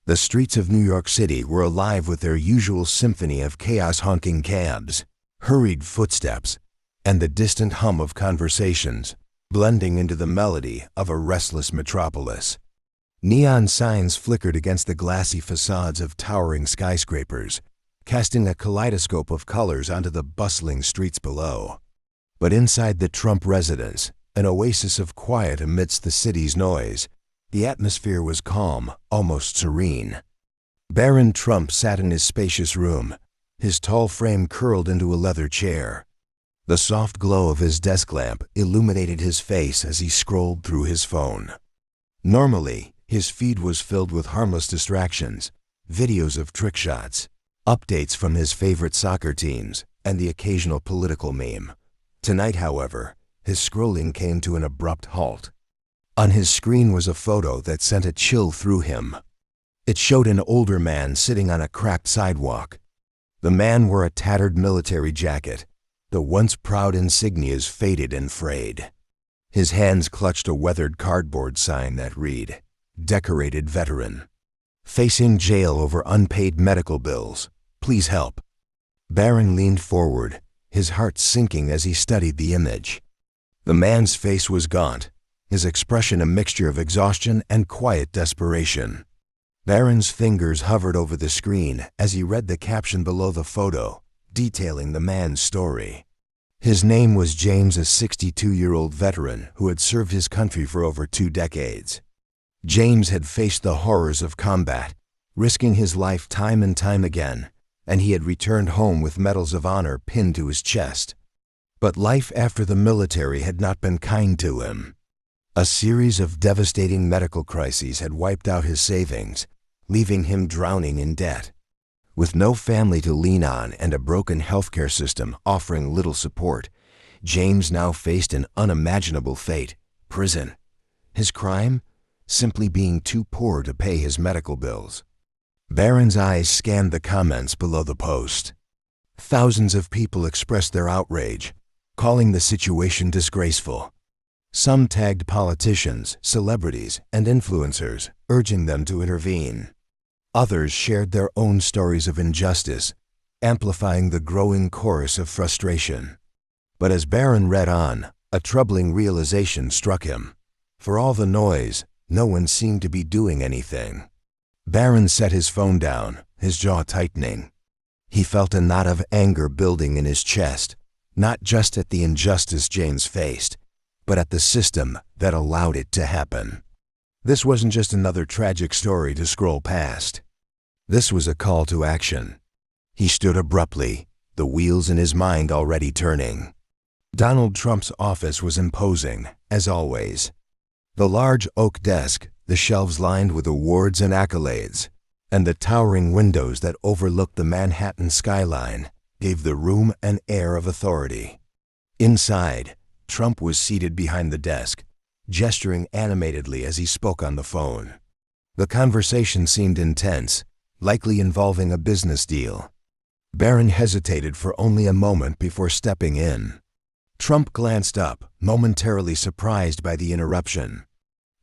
The streets of New York City were alive with their usual symphony of chaos, honking cabs, hurried footsteps, and the distant hum of conversations, blending into the melody of a restless metropolis. Neon signs flickered against the glassy facades of towering skyscrapers, casting a kaleidoscope of colors onto the bustling streets below. But inside the Trump residence, an oasis of quiet amidst the city's noise, the atmosphere was calm, almost serene. Barron Trump sat in his spacious room, his tall frame curled into a leather chair. The soft glow of his desk lamp illuminated his face as he scrolled through his phone. Normally, his feed was filled with harmless distractions, videos of trick shots, updates from his favorite soccer teams, and the occasional political meme. Tonight, however, his scrolling came to an abrupt halt. On his screen was a photo that sent a chill through him. It showed an older man sitting on a cracked sidewalk. The man wore a tattered military jacket, the once proud insignias faded and frayed. His hands clutched a weathered cardboard sign that read, "Decorated Veteran. Facing jail over unpaid medical bills. Please help." Barron leaned forward, his heart sinking as he studied the image. The man's face was gaunt, his expression a mixture of exhaustion and quiet desperation. Barron's fingers hovered over the screen as he read the caption below the photo, detailing the man's story. His name was James, a 62-year-old veteran who had served his country for over 2 decades. James had faced the horrors of combat, risking his life time and time again, and he had returned home with medals of honor pinned to his chest. But life after the military had not been kind to him. A series of devastating medical crises had wiped out his savings, leaving him drowning in debt. With no family to lean on and a broken healthcare system offering little support, James now faced an unimaginable fate: prison. His crime? Simply being too poor to pay his medical bills. Barron's eyes scanned the comments below the post. Thousands of people expressed their outrage, calling the situation disgraceful. Some tagged politicians, celebrities, and influencers, urging them to intervene. Others shared their own stories of injustice, amplifying the growing chorus of frustration. But as Barron read on, a troubling realization struck him. For all the noise, no one seemed to be doing anything. Barron set his phone down, his jaw tightening. He felt a knot of anger building in his chest, not just at the injustice James faced, but at the system that allowed it to happen. This wasn't just another tragic story to scroll past. This was a call to action. He stood abruptly, the wheels in his mind already turning. Donald Trump's office was imposing, as always. The large oak desk, the shelves lined with awards and accolades, and the towering windows that overlooked the Manhattan skyline gave the room an air of authority. Inside, Trump was seated behind the desk, gesturing animatedly as he spoke on the phone. The conversation seemed intense, likely involving a business deal. Barron hesitated for only a moment before stepping in. Trump glanced up, momentarily surprised by the interruption.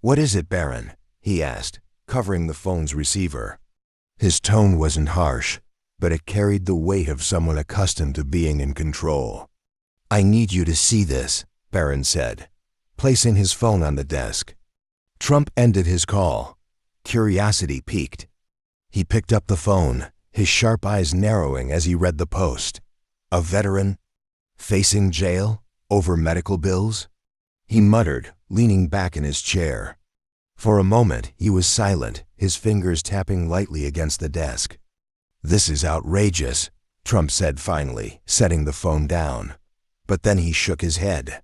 "What is it, Barron?" he asked, covering the phone's receiver. His tone wasn't harsh, but it carried the weight of someone accustomed to being in control. "I need you to see this," Barron said, placing his phone on the desk. Trump ended his call. Curiosity piqued. He picked up the phone, his sharp eyes narrowing as he read the post. A veteran? Facing jail? Over medical bills? He muttered, leaning back in his chair. For a moment, he was silent, his fingers tapping lightly against the desk. "This is outrageous," Trump said finally, setting the phone down. But then he shook his head.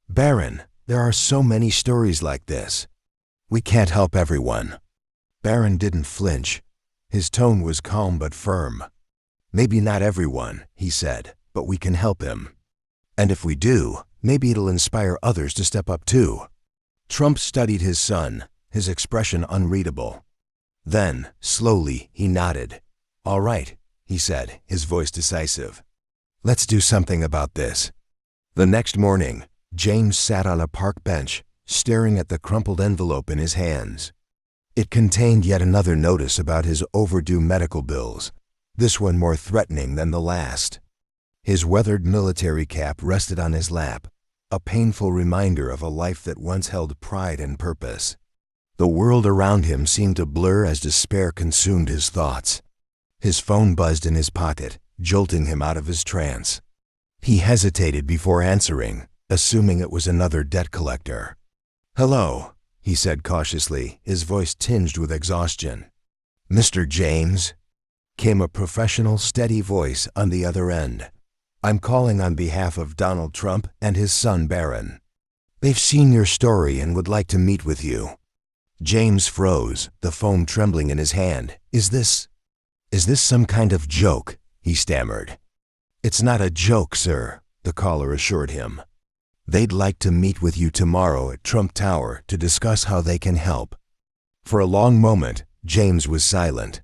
"Barron, there are so many stories like this. We can't help everyone." Barron didn't flinch. His tone was calm but firm. "Maybe not everyone," he said, "but we can help him. And if we do, maybe it'll inspire others to step up too." Trump studied his son, his expression unreadable. Then, slowly, he nodded. "All right," he said, his voice decisive. "Let's do something about this." The next morning, James sat on a park bench, staring at the crumpled envelope in his hands. It contained yet another notice about his overdue medical bills, this one more threatening than the last. His weathered military cap rested on his lap, a painful reminder of a life that once held pride and purpose. The world around him seemed to blur as despair consumed his thoughts. His phone buzzed in his pocket, jolting him out of his trance. He hesitated before answering, assuming it was another debt collector. "Hello," he said cautiously, his voice tinged with exhaustion. "Mr. James?" Came a professional, steady voice on the other end. "I'm calling on behalf of Donald Trump and his son Barron. They've seen your story and would like to meet with you." James froze, the phone trembling in his hand. Is this some kind of joke?" he stammered. "It's not a joke, sir," the caller assured him. "They'd like to meet with you tomorrow at Trump Tower to discuss how they can help." For a long moment, James was silent.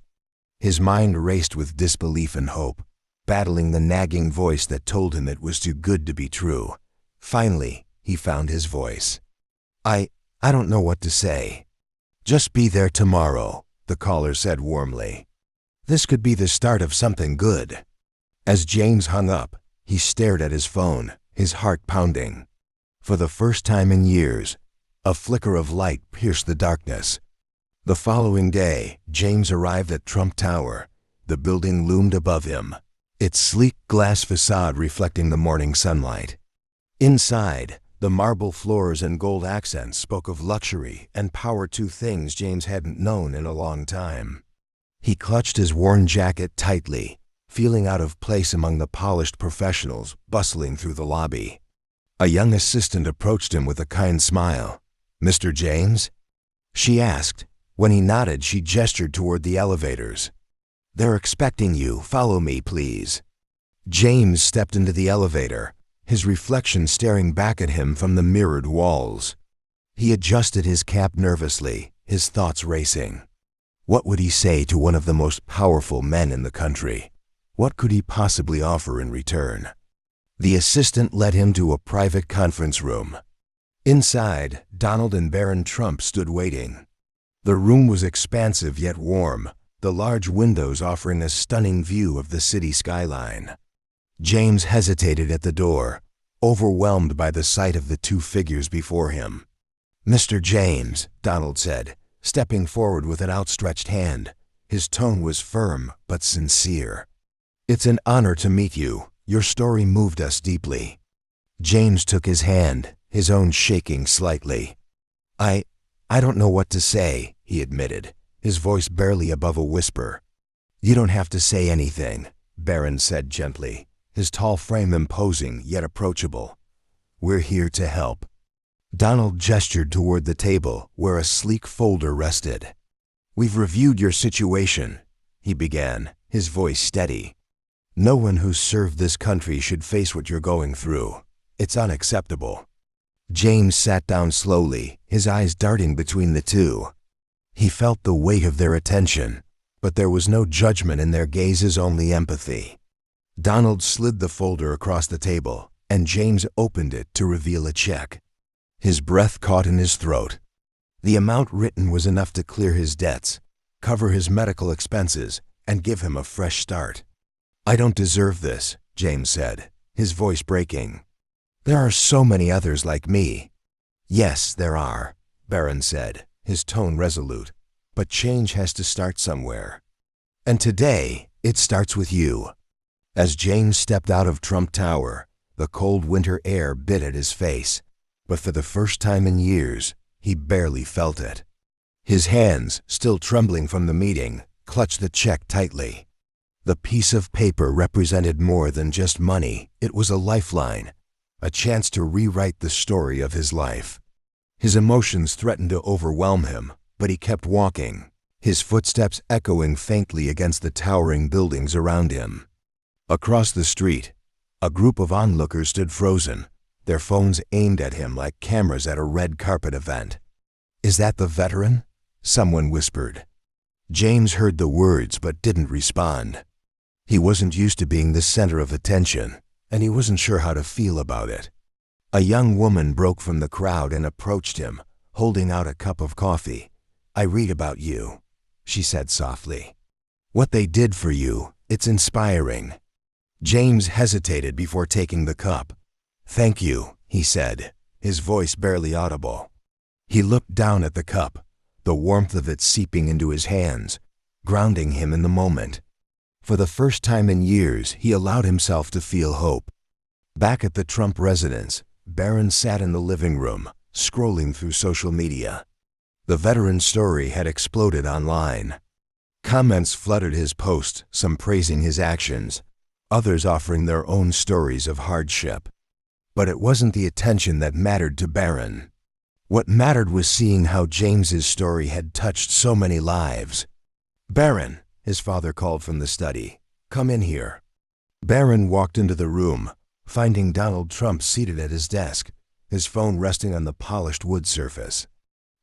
His mind raced with disbelief and hope, battling the nagging voice that told him it was too good to be true. Finally, he found his voice. I don't know what to say." "Just be there tomorrow," the caller said warmly. "This could be the start of something good." As James hung up, he stared at his phone, his heart pounding. For the first time in years, a flicker of light pierced the darkness. The following day, James arrived at Trump Tower. The building loomed above him, its sleek glass facade reflecting the morning sunlight. Inside, the marble floors and gold accents spoke of luxury and power, two things James hadn't known in a long time. He clutched his worn jacket tightly, feeling out of place among the polished professionals bustling through the lobby. A young assistant approached him with a kind smile. "Mr. James?" she asked. When he nodded, she gestured toward the elevators. "They're expecting you. Follow me, please." James stepped into the elevator, his reflection staring back at him from the mirrored walls. He adjusted his cap nervously, his thoughts racing. What would he say to one of the most powerful men in the country? What could he possibly offer in return? The assistant led him to a private conference room. Inside, Donald and Barron Trump stood waiting. The room was expansive yet warm, the large windows offering a stunning view of the city skyline. James hesitated at the door, overwhelmed by the sight of the two figures before him. "Mr. James," Donald said, stepping forward with an outstretched hand. His tone was firm but sincere. "It's an honor to meet you. Your story moved us deeply." James took his hand, his own shaking slightly. I don't know what to say," he admitted, his voice barely above a whisper. "You don't have to say anything," Barron said gently, his tall frame imposing yet approachable. "We're here to help." Donald gestured toward the table where a sleek folder rested. "We've reviewed your situation," he began, his voice steady. "No one who's served this country should face what you're going through. It's unacceptable." James sat down slowly, his eyes darting between the two. He felt the weight of their attention, but there was no judgment in their gazes, only empathy. Donald slid the folder across the table, and James opened it to reveal a check. His breath caught in his throat. The amount written was enough to clear his debts, cover his medical expenses, and give him a fresh start. "I don't deserve this," James said, his voice breaking. "There are so many others like me." "Yes, there are," Barron said, his tone resolute. "But change has to start somewhere. And today, it starts with you." As James stepped out of Trump Tower, the cold winter air bit at his face, but for the first time in years, he barely felt it. His hands, still trembling from the meeting, clutched the check tightly. The piece of paper represented more than just money. It was a lifeline, a chance to rewrite the story of his life. His emotions threatened to overwhelm him, but he kept walking, his footsteps echoing faintly against the towering buildings around him. Across the street, a group of onlookers stood frozen, their phones aimed at him like cameras at a red carpet event. "Is that the veteran?" someone whispered. James heard the words but didn't respond. He wasn't used to being the center of attention, and he wasn't sure how to feel about it. A young woman broke from the crowd and approached him, holding out a cup of coffee. I read about you," she said softly. "What they did for you, it's inspiring." James hesitated before taking the cup. "Thank you," he said, his voice barely audible. He looked down at the cup, the warmth of it seeping into his hands, grounding him in the moment. For the first time in years, he allowed himself to feel hope. Back at the Trump residence, Barron sat in the living room, scrolling through social media. The veteran's story had exploded online. Comments flooded his post, some praising his actions, others offering their own stories of hardship. But it wasn't the attention that mattered to Barron. What mattered was seeing how James's story had touched so many lives. "Barron," his father called from the study, "come in here." Barron walked into the room, finding Donald Trump seated at his desk, his phone resting on the polished wood surface.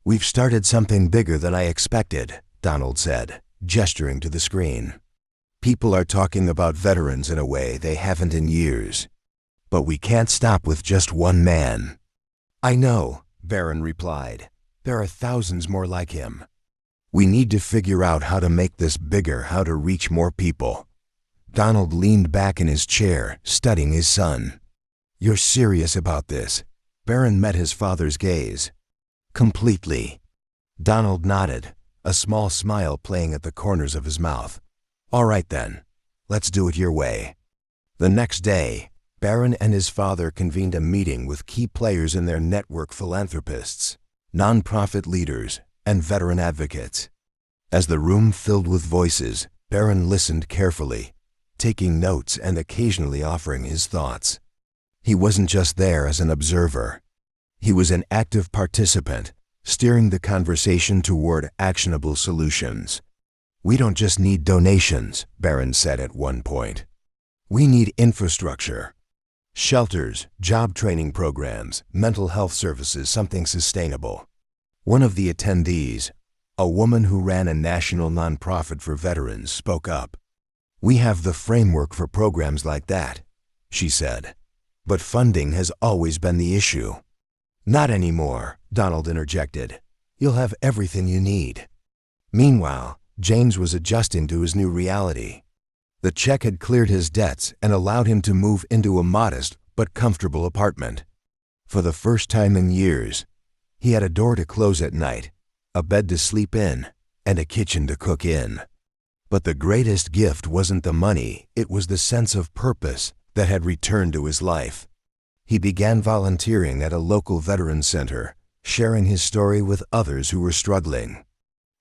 "We've started something bigger than I expected," Donald said, gesturing to the screen. "People are talking about veterans in a way they haven't in years. But we can't stop with just one man." "I know," Barron replied. "There are thousands more like him. We need to figure out how to make this bigger, how to reach more people." Donald leaned back in his chair, studying his son. "You're serious about this?" Barron met his father's gaze. "Completely." Donald nodded, a small smile playing at the corners of his mouth. "All right then, let's do it your way." The next day, Barron and his father convened a meeting with key players in their network: philanthropists, nonprofit leaders, and veteran advocates. As the room filled with voices, Barron listened carefully, taking notes and occasionally offering his thoughts. He wasn't just there as an observer. He was an active participant, steering the conversation toward actionable solutions. "We don't just need donations," Barron said at one point. "We need infrastructure. Shelters, job training programs, mental health services, something sustainable." One of the attendees, a woman who ran a national nonprofit for veterans, spoke up. "We have the framework for programs like that," she said. "But funding has always been the issue." "Not anymore," Donald interjected. "You'll have everything you need." Meanwhile, James was adjusting to his new reality. The check had cleared his debts and allowed him to move into a modest but comfortable apartment. For the first time in years, he had a door to close at night, a bed to sleep in, and a kitchen to cook in. But the greatest gift wasn't the money, it was the sense of purpose that had returned to his life. He began volunteering at a local veterans center, sharing his story with others who were struggling.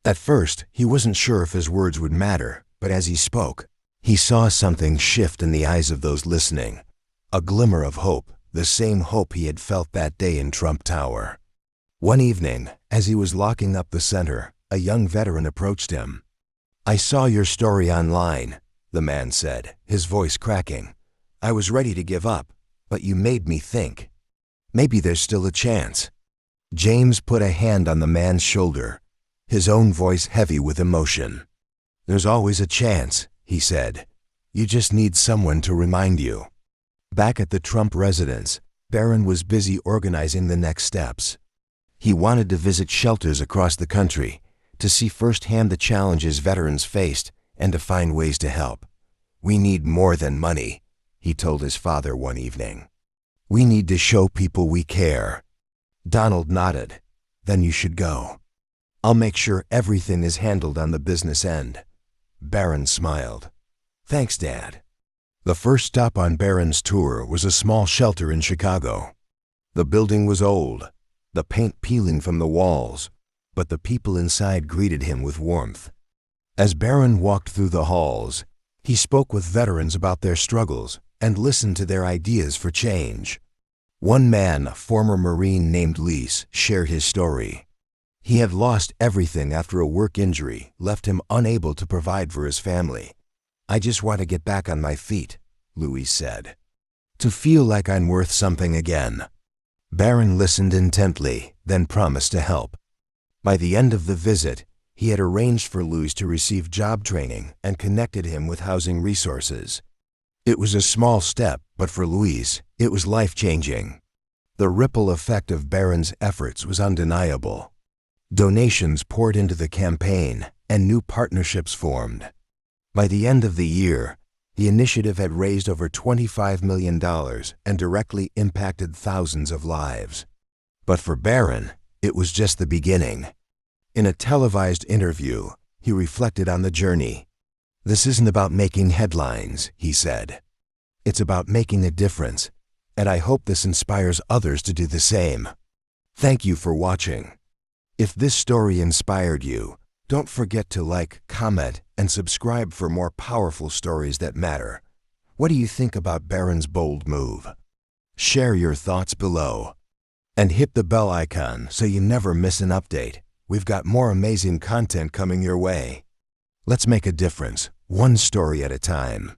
At first, he wasn't sure if his words would matter, but as he spoke, he saw something shift in the eyes of those listening, a glimmer of hope, the same hope he had felt that day in Trump Tower. One evening, as he was locking up the center, a young veteran approached him. "I saw your story online," the man said, his voice cracking. "I was ready to give up, but you made me think. Maybe there's still a chance." James put a hand on the man's shoulder, his own voice heavy with emotion. "There's always a chance," he said. "You just need someone to remind you." Back at the Trump residence, Barron was busy organizing the next steps. He wanted to visit shelters across the country, to see firsthand the challenges veterans faced and to find ways to help. "We need more than money," he told his father one evening. "We need to show people we care." Donald nodded. "Then you should go. I'll make sure everything is handled on the business end." Barron smiled. "Thanks, Dad." The first stop on Barron's tour was a small shelter in Chicago. The building was old, the paint peeling from the walls, but the people inside greeted him with warmth. As Barron walked through the halls, he spoke with veterans about their struggles and listened to their ideas for change. One man, a former Marine named Lise, shared his story. He had lost everything after a work injury, left him unable to provide for his family. "I just want to get back on my feet," Louis said. "To feel like I'm worth something again." Barron listened intently, then promised to help. By the end of the visit, he had arranged for Louis to receive job training and connected him with housing resources. It was a small step, but for Louis, it was life-changing. The ripple effect of Barron's efforts was undeniable. Donations poured into the campaign, and new partnerships formed. By the end of the year, the initiative had raised over $25 million and directly impacted thousands of lives. But for Barron, it was just the beginning. In a televised interview, he reflected on the journey. "This isn't about making headlines," he said. "It's about making a difference, and I hope this inspires others to do the same." Thank you for watching. If this story inspired you, don't forget to like, comment, and subscribe for more powerful stories that matter. What do you think about Barron's bold move? Share your thoughts below. And hit the bell icon so you never miss an update. We've got more amazing content coming your way. Let's make a difference, one story at a time.